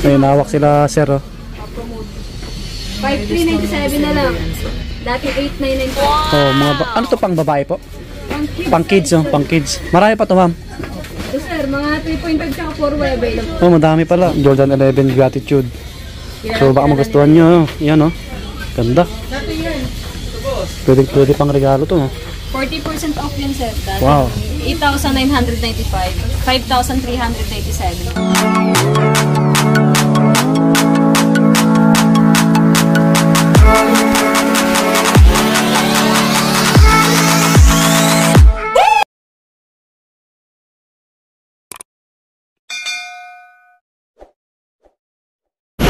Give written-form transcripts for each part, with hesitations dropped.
May nawak sila, sir, oh. 5,397 na lang. Dati 8,997. Oh, ano to, pang babae po? Pang kids, oh, pang kids. Marami pa to, ma'am. So, sir, mga 3.5 tsaka 4 available. Oh, madami pala. Jordan 11 Gratitude. So, baka magustuhan nyo. Yan, oh. Ganda. Pwede pang regalo to, oh. 40% off yun, sir. Dati Wow. 8,995. 5,387.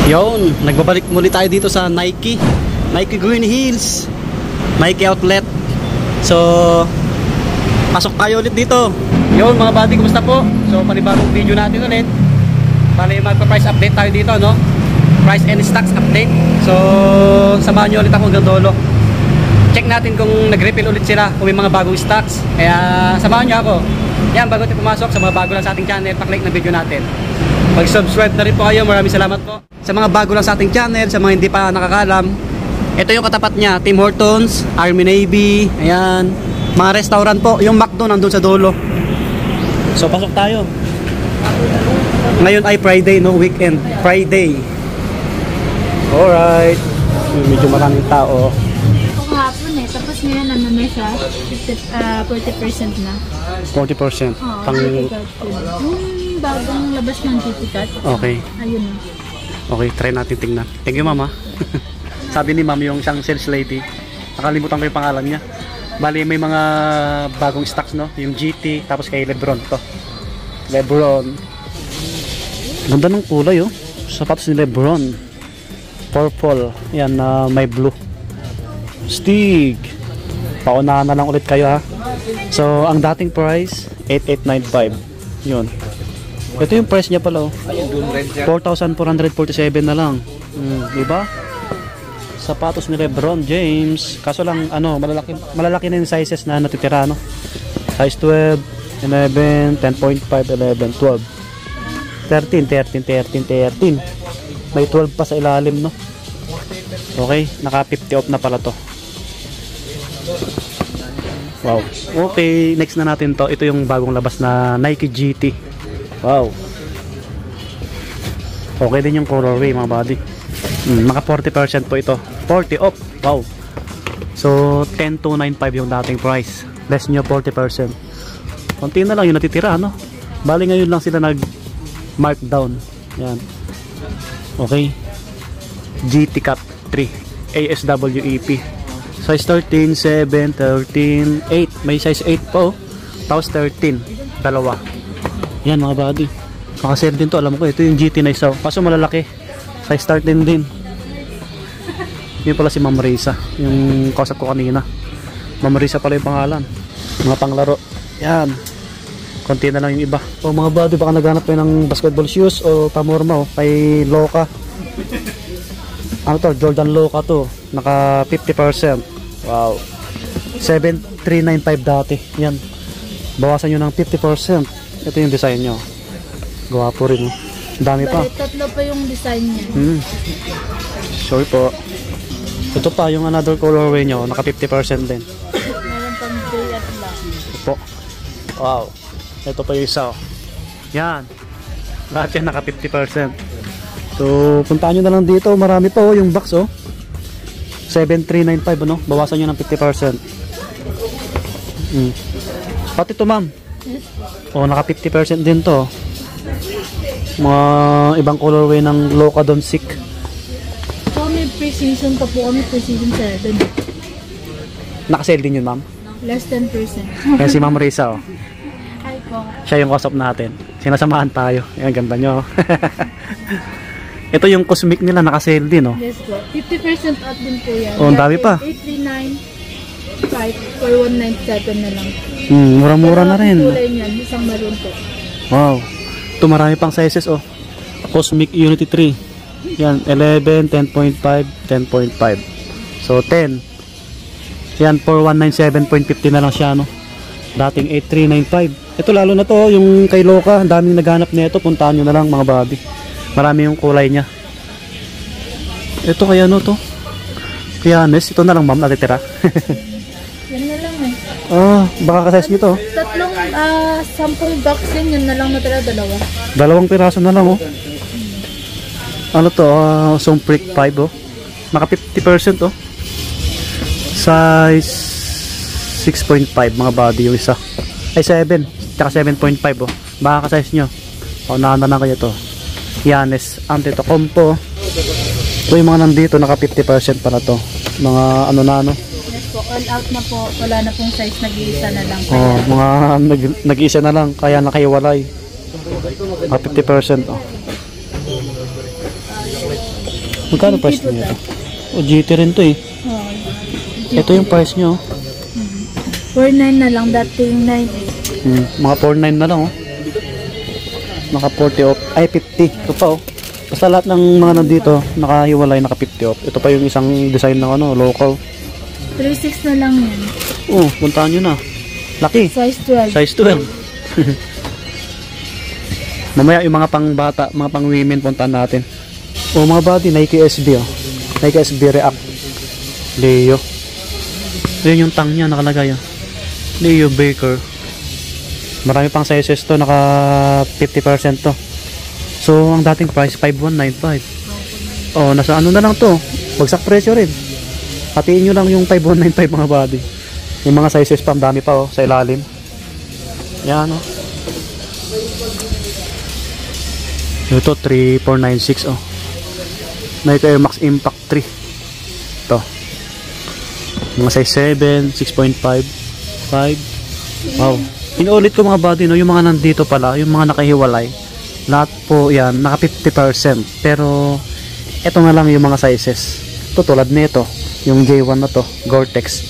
Yon, nagbabalik muli tayo dito sa Nike Green Hills, Nike Outlet. So, pasok tayo ulit dito. Yon mga buddy, kumusta po? So, panibagong video natin ulit. Bali, magpa-price update tayo dito, no? Price and stocks update. So, samahan nyo ulit ako hanggang dulo. Check natin kung nag-refill ulit sila, kung may mga bagong stocks. Kaya, samahan nyo ako. Yan, bago tayo pumasok sa mga bago lang sa ating channel, pa-click na video natin. Mag-subscribe na rin po kayo. Maraming salamat po. Sa mga bago lang sa ating channel, sa mga hindi pa nakakalam, ito yung katapat niya, Tim Hortons, Army Navy, ayan, mga restaurant po. Yung McDo nandun sa dulo. So pasok tayo. Ngayon ay Friday, no? Weekend, Friday. Alright. Medyo maraming tao. Kahapon eh, tapos ngayon ano na siya, 40% na. 40%. Pang bagong labas ng KitKat. Okay. Ayun na. Okay, try natin tingnan. Thank you, mama. Sabi ni ma'am yung siyang sales lady. Nakalimutan ko yung pangalan niya. Bali, may mga bagong stocks, no? Yung GT, tapos kay Lebron to. Lebron. Ganda ng kulay, oh. Sapatos ni Lebron. Purple. Yan, may blue. Stig. Paunahan na lang ulit kayo, ha. So, ang dating price, 8,895. Yun. Ito yung price niya pala, oh. 4,447 na lang. Diba? Sapatos ni Lebron James. Kaso lang, ano, malalaki na yung sizes na natitira, no? Size 12, 11, 10.5, 11, 12, 13. May 12 pa sa ilalim, no? Okay, naka 50 off na pala to. Wow. Okay, next na natin to. Ito yung bagong labas na Nike GT. Wow. Okay din yung colorway, mga buddy. Maka 40% po ito. 40 off. Wow. So 10,295 yung dating price. Less nyo 40%. Konti na lang yung natitira, no? Bali ngayon lang sila nag markdown. Yan. Okay. GT Cut 3 ASWEP. Size 13, 7, 13, 8. May size 8 po. Tapos 13. Dalawa. Yan mga buddy. Makasale din to. Alam ko ito yung GT na isaw. Kaso malalaki. Size 13 din. Yun pala si Ma'am Risa. Yung kausap ko kanina. Ma'am Risa pala yung pangalan. Mga panglaro. Yan. Konti na lang yung iba. O mga buddy, baka naghanap kayo ng basketball shoes o pamorma, o kay Loka. Ano to? Jordan Loka to. Naka 50%. Wow. 7,395 dati. Yan. Bawasan nyo ng 50%. Ito yung design nyo. Gwapo rin. Dami pa. Tatlo pa yung design niya. Sorry po. Ito pa yung another colorway nyo. Naka 50% din. Meron pang gray at black. Ito po. Wow. Ito pa yung isa. Yan. Lahat yan naka 50%. So puntaan nyo na lang dito. Marami pa, yung box, oh. 7,395, ano? Bawasan nyo ng 50%. Pati ito, ma'am. O, naka 50% din to. Mga ibang colorway ng Loka Doncic. So, may pre-season pa po kami, pre-season 7. Naka-sale din yun, ma'am? Less 10%. Yan si Ma'am Risa, oh. Hi po. Siya yung kausap natin. Sinasamahan tayo. Yan, ganda nyo. Ito yung cosmic nila, naka-sale din, oh. Yes po. 50% out din po yan. Oh, ang dami pa. 8,395 for 197 na lang. Mura-mura na rin. Kulay niyan, isang maroon po. Wow. Ito marami pang sizes, oh. Cosmic Unity 3. Yan, 11, 10.5, 10.5. So, 10. Yan, for 197.50 na lang siya, no? Dating 8,395. Ito lalo na to, yung kay Loka. Ang daming naghanap nito. Puntahan nyo na lang, mga buddy. Marami yung kulay niya. Ito kaya ano to? Giannis, ito na lang ma'am natitira. Yan na lang eh. Baka ka-size nyo to. Tatlong, 10 box din, yun na lang natira, dalawa. Dalawang piraso na lang oh. Ano to? Song Prick 5 oh. Naka 50% oh. Size 6.5 mga body yung isa. Ay 7. Tsaka 7.5 oh. Baka ka-size nyo. Paunahan na lang kayo to. Giannis Antetokounmpo. Ito yung mga nandito, naka 50% pala to. Mga ano na ano. Yes po, all out na po. Wala na pong size, nag-iisa na lang. Mga nag-iisa na lang, kaya nakaiwalay. Naka 50% oh. Magkano price nyo ito? GT rin to eh. Ito yung price nyo. 4.9 na lang, dating 9.8. Mga 4.9 na lang oh. Naka 40 off. Ay 50. Ito pa oh. Basta lahat ng mga nandito nakahiwalay, naka 50 off. Ito pa yung isang design ng ano, local. 3.6 na lang yan. Puntahan nyo na. Laki. Size 12. Size 12. Mamaya yung mga pang bata, mga pang women puntahan natin. Mga body, Nike SB oh. Nike SB React. Leo. Yun yung tang niya nakalagay oh. Leo Baker. Marami pang sizes to, naka 50% to. So, ang dating price, 5,195. Nasa ano na lang to. Bagsak presyo rin. Hatiin nyo lang yung 5,195 mga body. Yung mga sizes pa, dami pa oh, sa ilalim. Yan oh. Ito, 3,496 oh. Nike Air Max Impact 3. Ito. Mga size 7, 6.5, 5. Wow. Inuulit ko mga body, no? Yung mga nandito pala, yung mga nakahiwalay. Lahat po yan, naka 50%. Pero, eto na lang yung mga sizes. Ito, tulad nito. Yung J1 na to, Gore-Tex.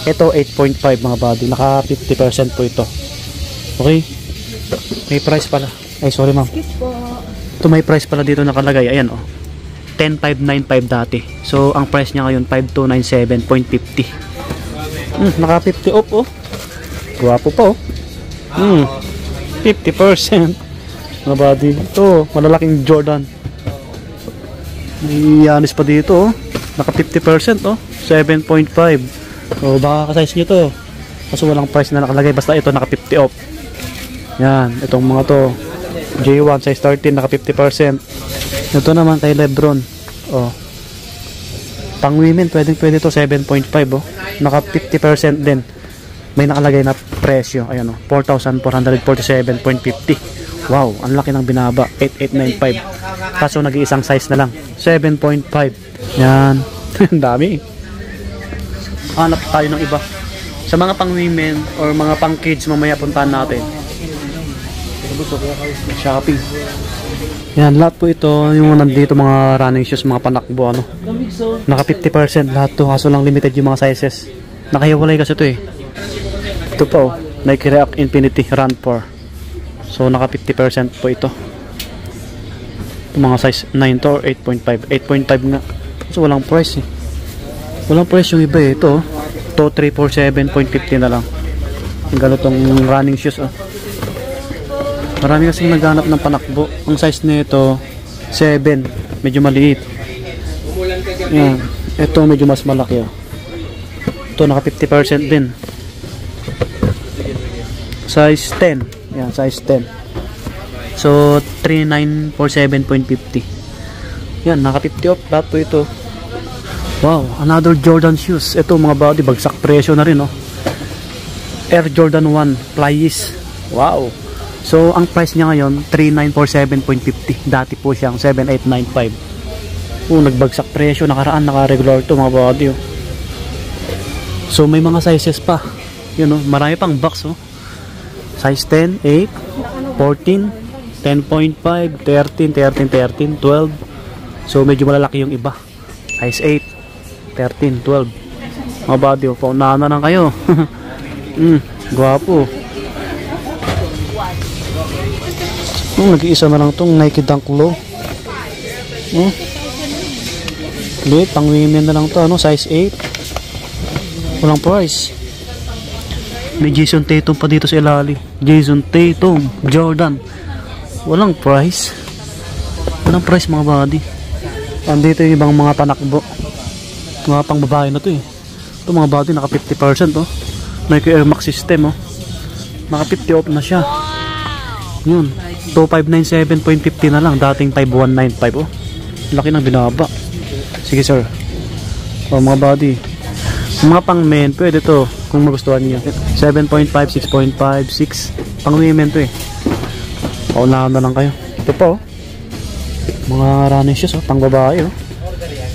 Ito, 8.5 mga body. Naka 50% po ito. Okay? May price pala. Ay, sorry ma'am. Ito may price pala dito nakalagay. Ayan, oh. 10,595 dati. So, ang price niya ngayon, 5,297.50. Naka 50 off, oh. Guwapo pa, oh. 50%. Mga body. Ito, malalaking Jordan. May Giannis pa dito, oh. Naka 50%, oh. 7.5. So, baka ka-size nyo to. Kaso walang price na nakalagay. Basta ito, naka 50 off. Yan. Itong mga to. J1, size 13, naka 50%. Ito naman kay Lebron. Oh. Pang women, pwede to. 7.5, oh. Naka 50% din. May nakalagay na presyo. Ayan, oh. 4,447.50. Wow, ang laki ng binaba. 8,895. Kaso nag-iisang size na lang. 7.5. Yan. Ang dami. Hanap tayo ng iba. Sa mga pang women or mga pang kids, mamaya puntahan natin. Shopee. Yan, lahat po ito. Yung nandito mga running shoes, mga panakbo. Ano. Naka 50% lahat to. Kaso lang limited yung mga sizes. Nakahiwalay kasi ito eh. Ito pa oh. Nike React Infinity Run 4. So, naka 50% po ito. Ito mga size 9 to or 8.5. 8.5 nga. So, walang price eh. Walang price yung iba eh. Ito, 2,347.50 na lang. Ang ganitong running shoes oh. Marami kasing naghanap ng panakbo. Ang size nito 7. Medyo maliit. Yan. Ito medyo mas malaki oh. Ito, naka 50% din. Size 10. Yan, size 10. So, 3,947.50. Yan, naka 50 off. Lahat po ito. Wow, another Jordan shoes. Ito mga body, bagsak presyo na rin, oh. Air Jordan 1 Flyes. Wow. So, ang price niya ngayon, 3,947.50. Dati po siyang 7,895. Nagbagsak presyo. Nakaraan, naka-regular to mga body, oh. So, may mga sizes pa. Yun, oh. Marami pang box, oh. Size 10, 8, 14, 10.5, 13, 13, 13, 12. So, medyo malalaki yung iba. Size 8, 13, 12. Mga body, oh. Paunahan na lang kayo. Guwapo. Nag-iisa na lang itong Nike Dunk Low. Liit, pang women na lang ito. Ano? Size 8. Walang price. May Jason Tatum pa dito sa ilalim. Jason Tatum, Jordan. Walang price. Walang price mga buddy. Andito yung ibang mga panakbo. Mga pang babae na to eh. Ito mga buddy, naka 50% oh. Nike Air Max system oh. Naka 50 off na siya. Yun. 2597.50 na lang. Dating 5195 oh. Laki ng binaba. Sige sir. Oh mga buddy. Mga pang men, pwede to kung magustuhan niyo. 7.5, 6.5, 6. Pang women to eh. Paunahan na lang kayo. Ito po oh. Mga running shoes oh. Pang babae oh.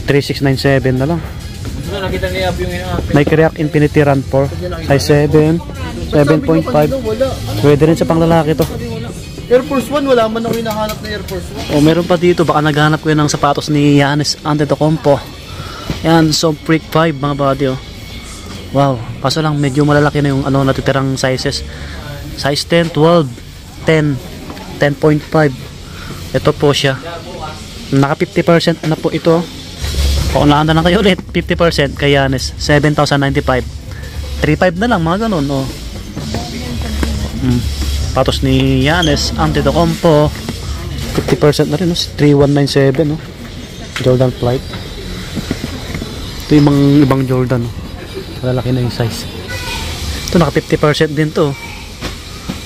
3697 na lang. Nike React Infinity Run 4 size 7, 7.5. Pwede rin sa pang lalaki to. Air Force 1, wala man ako hinahanap na Air Force 1. O meron pa dito, baka naghanap ko yun ng sapatos ni Giannis Antetokounmpo. Yan, so Freak 5 mga buddy oh. Wow, kaso lang medyo malalaki na yung ano natitirang sizes. Size 10, 12, 10, 10.5. Ito po siya. Naka 50% na po ito. Paunahan na lang kayo ulit. 50% kay Giannis. 7,095. 3,500 na lang mga ganun oh. Patos ni Giannis Antetokounmpo. 50% na rin oh. 3,197 oh. Jordan Flight. Ito yung ibang Jordan oh. Malalaki na yung size. Ito naka 50% din to.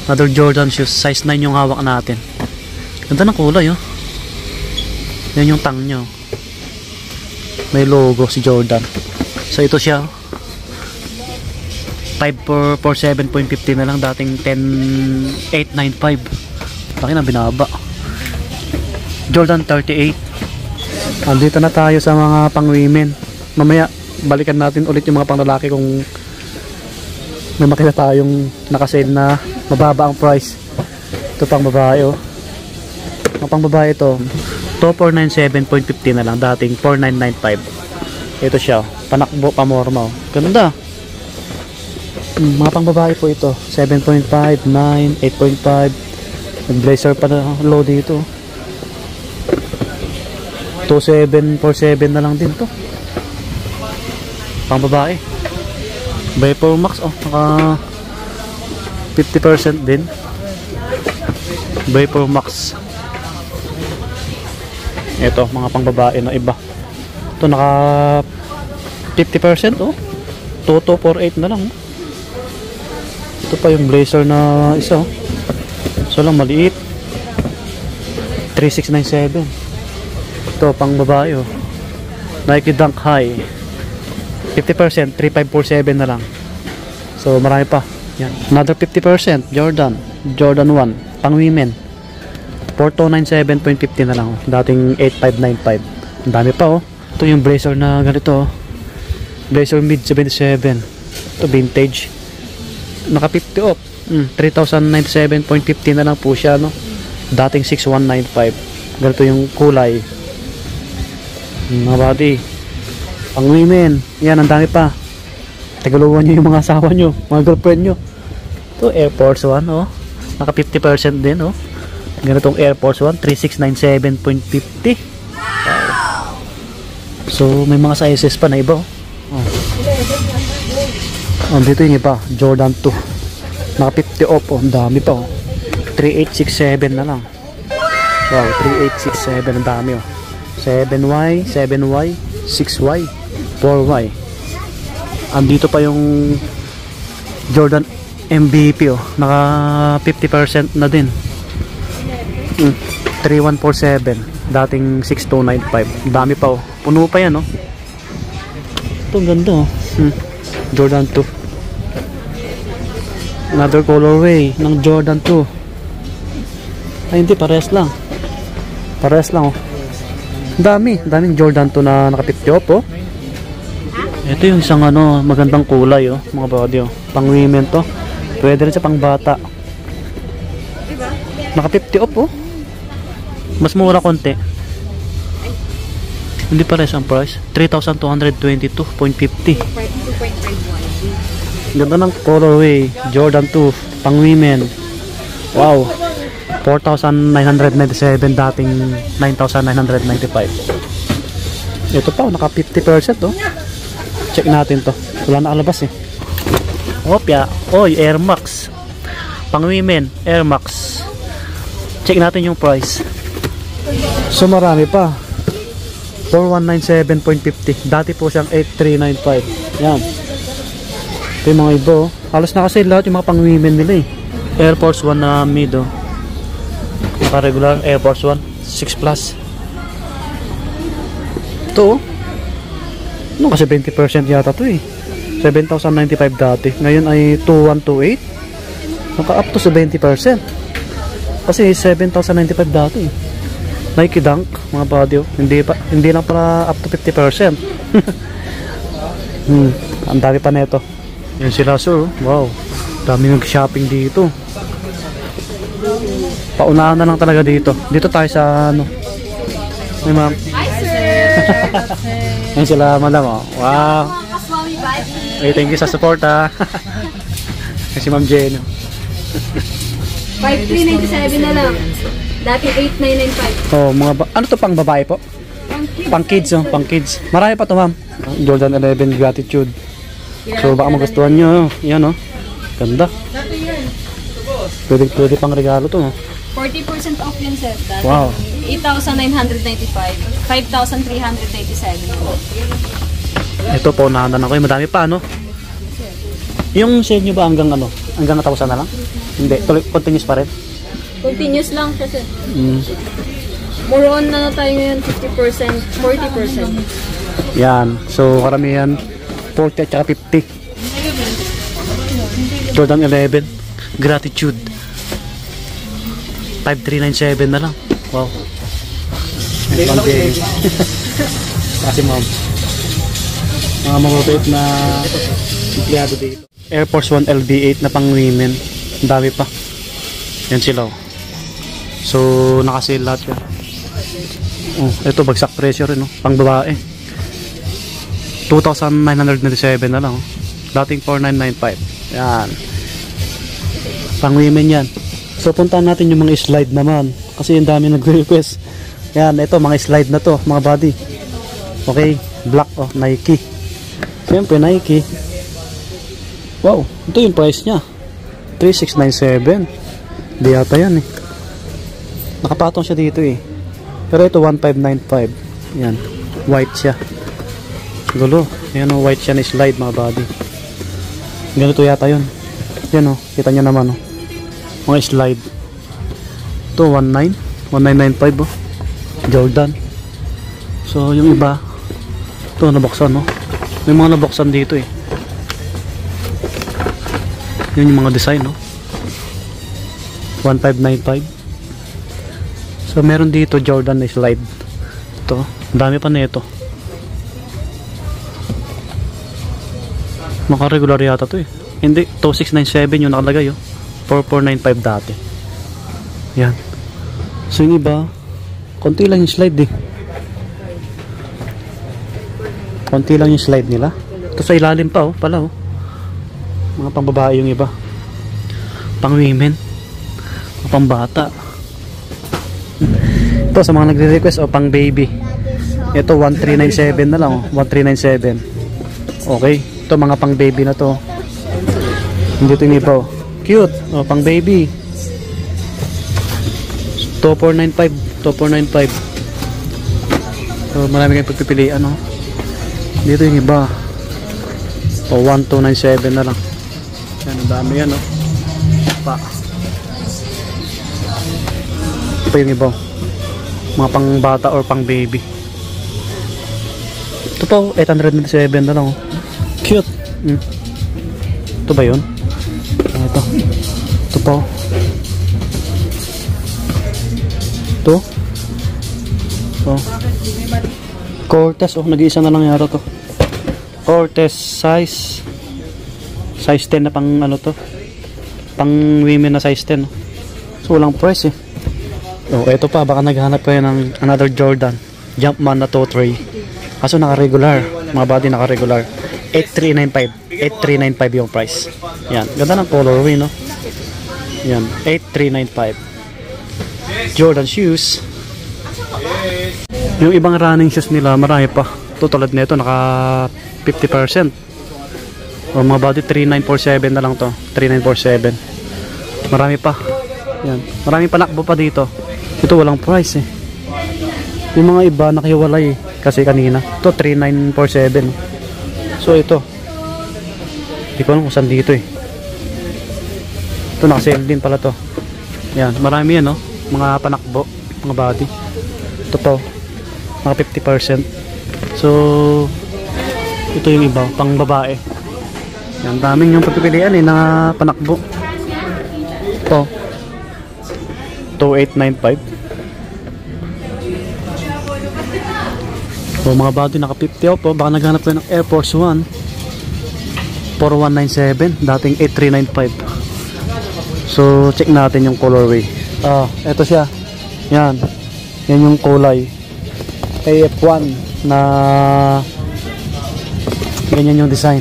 Another Jordan shoes. Size 9 yung hawak natin. Ganda ng kulay oh. Yan yung tang nyo. May logo si Jordan. So ito siya 547.50 na lang. Dating 10,895. Laki na binaba. Jordan 38. Andito na tayo sa mga pang women. Mamaya balikan natin ulit yung mga pang lalaki kung may makita tayong nakasale na mababa ang price. Ito pang babae oh. Mga pang babae ito 2497.50 na lang. Dating 4995. Ito siya panakbo pamorma oh. Ganda. Mga pang babae po ito 7.5, 9, 8.5. May blazer pa na low dito. 2747 na lang din to. Pang babae. Vapor Max oh, naka 50% din. Vapor Max. Ito mga pang babae na iba. Ito naka 50% oh. 2248 na lang oh. Ito pa yung blazer na isa oh. So lang maliit. 3697. Ito pang babae oh. Nike Dunk High 50%, 3547 na lang. So marami pa. Yan. Another 50% Jordan 1 pang women 4297.50 na lang oh. Dating 8595. Ang dami pa oh. Ito yung blazer na ganito oh. Blazer mid 77. Ito vintage. Naka 50 off. 3,097.50 na lang po siya no. Dating 6,195. Ganito yung kulay. Mga buddy. Pang women. Yan, ang dami pa. Tagaluwan nyo yung mga asawa nyo, mga girlfriend nyo. Ito Air Force 1 oh. Naka 50% din oh. Ganitong Air Force 1 3697.50. Wow. So may mga sizes pa na iba oh. Oh, dito yung iba Jordan 2 naka 50 off oh. Ang dami pa oh. 3867 na lang. Wow, 3867 ang dami oh. 7Y, 7Y, 6Y, 4Y. Andito pa yung Jordan MVP oh. Naka 50% na din. 3147 dating 6295. Dami pa oh. Puno pa yan oh. Ito ang ganda oh. Jordan 2. Another colorway ng Jordan 2. Ay hindi, parehas lang. Parehas lang oh. Daming Jordan 2 na naka 50 off oh. Ito yung isang ano, magandang kulay oh, mga body oh. Pang women to. Pwede rin sa pang bata. Naka 50 off oh. Mas mura konti. Hindi pares ang price. 3,222.50. Ganda ng colorway. Jordan 2 pang women. Wow. 4,997 dating 9,995. Ito pa, naka 50% oh. Check natin to. Wala nakalabas eh. Opya. Oy, Air Max. Pang women, Air Max. Check natin yung price. So marami pa. 4197.50. Dati po siyang 8395. Yan. Ito yung mga iba oh. Halos nakasale lahat yung mga pang women nila eh. Air Force 1 na mid oh. Regular Air Force 1 6 plus. Ito oh. Ano kasi 20% yata to eh. 7,095 dati. Ngayon ay 2,128. Naka up to 70%. Kasi 7,095 dati eh. Nike Dunk mga body oh. Hindi lang para up to 50%. Ang dami pa nito. Yan sila sir. Wow. Dami nag-shopping dito. Paunahan na lang talaga dito. Dito tayo sa ano. May ma'am. Hi sir! Yan sila madam oh. Wow. Hey, thank you sa support ha. Kasi Ma'am Jen. 5,397 na lang. Dati 8,995. Oh, ano to pang babae po? Pang kids oh, pang kids. Marami pa to ma'am. Jordan 11 Gratitude. So baka magustuhan nyo. Yan oh. Ganda. Pwede pang regalo to no. 40% off yun sir. Dati Wow. 8,995. 5,387. Ito po na ako. Madami pa ano. Yung sale nyo ba hanggang ano? Hanggang 1,000 na lang? Hindi. Continuous pa rin? Continuous lang siya sir. More on na tayo ngayon 50%, 40%. Yan. So karamihan 40 at saka 50. Jordan 11 Gratitude 5,397 na lang. Wow. Kasi ma'am mga mababait na empleyado dito. Air Force 1 LB8 na pang women. Ang dami pa. Yan sila oh. So nakasale lahat yan. Oh, ito bagsak presyo rin oh. Pang babae 2,997 na lang oh. Dating 4,995. Yan. Pang women yan. So puntahan natin yung mga slide naman. Kasi yung dami nagre-request. Yan, ito mga slide na to, mga body. Okay, black oh, Nike. Siyempre Nike. Wow, ito yung price nya 3,697. Di yata yan eh. Nakapatong siya dito eh. Pero ito 1,595. Yan, white siya. Gulo, yan oh, white siya na slide mga body. Ganito yata yun. Yan oh, kita nyo naman oh. Mga slide. Ito 1995 oh. Jordan. So yung iba ito nabuksan no. May mga nabuksan dito eh. Yun yung mga design no. 1595. So meron dito Jordan na slide. Ito, dami pa nito. Maka-regular yata to eh. Hindi, 2697 yung nakalagay oh. 4495 dati. Yan. So yung iba konti lang yung slide eh. Konti lang yung slide nila. Ito sa ilalim pa oh, pala oh. Mga pang babae yung iba. Pang women. Mga pang bata. Ito sa mga nagre-request oh, pang baby. Ito 1397 na lang oh, 1397. Okay. Ito mga pang baby na to. Hindi ito yung iba oh. Cute. Oh, pang baby. 2495. 2495. So marami kayong pagpipilian no. Dito yung iba. O 1297 na lang. Yan, dami yan no. Pa. Ito yung iba. Mga pang bata or pang baby. Ito po 897 na lang oh. Cute. Ito ba yun? Ito. Ito po. Ito. Oh. Cortez oh, nag-iisa na lang yata to. Cortez size 10 na pang ano to. Pang women na size 10. So walang price eh. Oh, ito pa baka naghanap kayo ng another Jordan Jumpman na toe tray. Kaso naka-regular, mga body naka-regular. 8395. 8395 yung price. Yan, ganda ng colorway no. Yan, 8395. Jordan shoes. Yung ibang running shoes nila marami pa. Ito tulad nito naka 50%. O mga body 3947 na lang to. 3947. Marami pa. Yan. Marami pa nakbo pa dito. Ito walang price eh. Yung mga iba nakiwalay kasi kanina. Ito 3947. So ito. Hindi ko alam kung saan dito eh. Ito naka-sale din pala to. Yan, marami yan no. Mga panakbo, mga body. Ito to. Mga 50%. So ito yung iba, pang babae. Yan, daming yung pagpipilian eh na panakbo. Ito 2895. So mga body naka 50 off po. Baka naghanap kayo ng Air Force 1 4197, dating 8395. So check natin yung colorway. Eto siya. Yan. Yan yung kulay AF1 na ganyan yung design.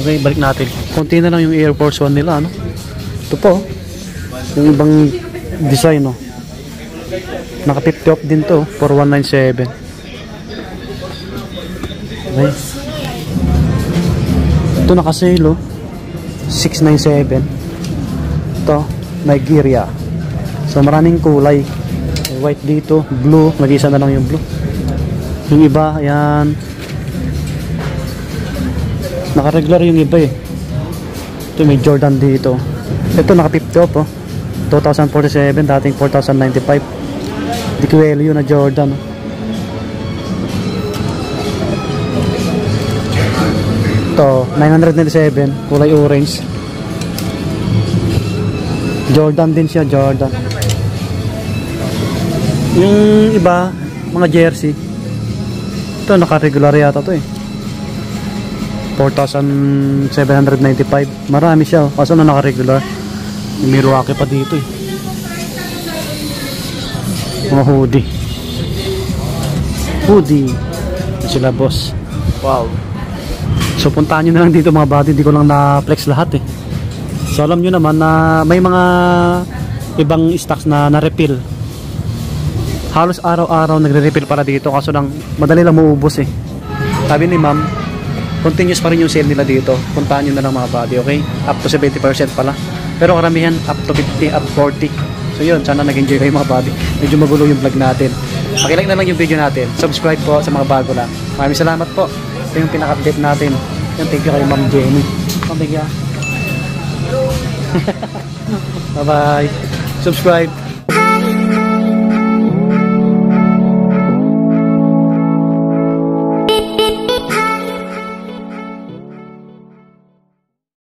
Okay, balik natin. Konti na lang yung Air Force 1 nila, ano? Ito po. Yung ibang design, no? Naka 50 off din to, 4197. Okay. Ito naka-sale, oh. 697. Ito, Nigeria. So maraming kulay. White dito, blue, mag-isa na lang yung blue. Yung iba, ayan. Naka-regular yung iba eh. Ito may Jordan dito. Ito naka 50 off, oh. 2047, dating 4095. Di Quelio na Jordan. Ito, 997, kulay orange. Jordan din siya, Jordan. Yung iba, mga jersey. Ito, naka-regular yata to eh. 4,795. Marami siya, kaso na naka-regular. May Milwaukee pa dito eh. Mga hoodie. Hoodie. Sila boss. Wow. So puntahan nyo na lang dito mga body. Hindi ko lang na-flex lahat eh. So alam nyo naman na may mga ibang stocks na na-refill. Halos araw-araw nagre-refill para dito. Kaso lang madali lang maubos eh. Sabi ni ma'am, continuous pa rin yung sale nila dito. Puntahan nyo na lang mga body, okay? Up to 70% pala. Pero karamihan up to 50, up 40. So yun, sana nag-enjoy kayo mga body. Medyo magulo yung vlog natin. Pakilike na lang yung video natin. Subscribe po sa mga bago lang. Maraming salamat po. Ito yung pinaka-update natin. Yung thank you kay Ma'am Jenny. Thank you. Bye bye. Subscribe.